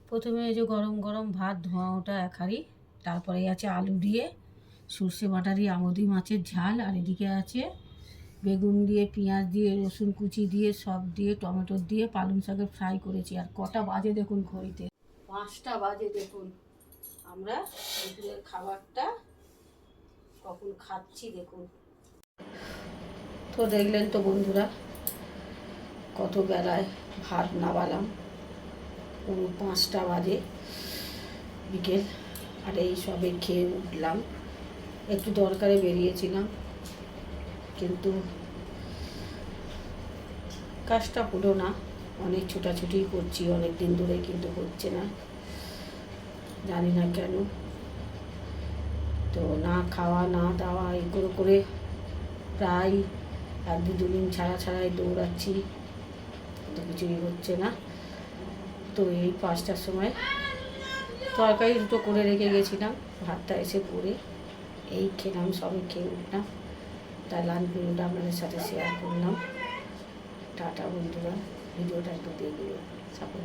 প্রথমে এই যে গরম গরম ভাত ধোঁয়া ওটা এক হাঁড়ি, তারপরে আছে আলু দিয়ে সর্ষে বাটা দিয়ে আমোদি মাছের ঝাল, আর এদিকে আছে বেগুন দিয়ে পেঁয়াজ দিয়ে রসুন কুচি দিয়ে সব দিয়ে টমেটো দিয়ে পালং শাকের ফ্রাই করেছি। আর কটা বাজে দেখুন ঘড়িতে, 5টা বাজে। দেখুন আমরা দুপুরের খাবারটা কখন খাচ্ছি দেখুন। তো দেখলেন তো বন্ধুরা, কত বেলায় ভাত নামালাম, পুরো 5টা বাজে বিকেল। আর এই সবে খেয়ে উঠলাম, একটু দরকারে বেরিয়েছিলাম, কিন্তু কাজটা হলো না। অনেক ছোটাছুটি করছি অনেক দিন ধরে, কিন্তু হচ্ছে না, জানি না কেন। তো না খাওয়া না দাওয়া এই করে করে প্রায় 1-2 দিন ছাড়াই দৌড়াচ্ছি, তো কিছুই হচ্ছে না। তো এই 5টার সময় তরকারি দুটো করে রেখে গেছিলাম, ভাতটা এসে করে এই খেলাম, সবে খেয়ে উঠলাম। তাই লাঞ্চ ভিডিওটা আপনাদের সাথে শেয়ার করলাম। টাটা বন্ধুরা, ভিডিওটা একটু দেখবে, সাপোর্ট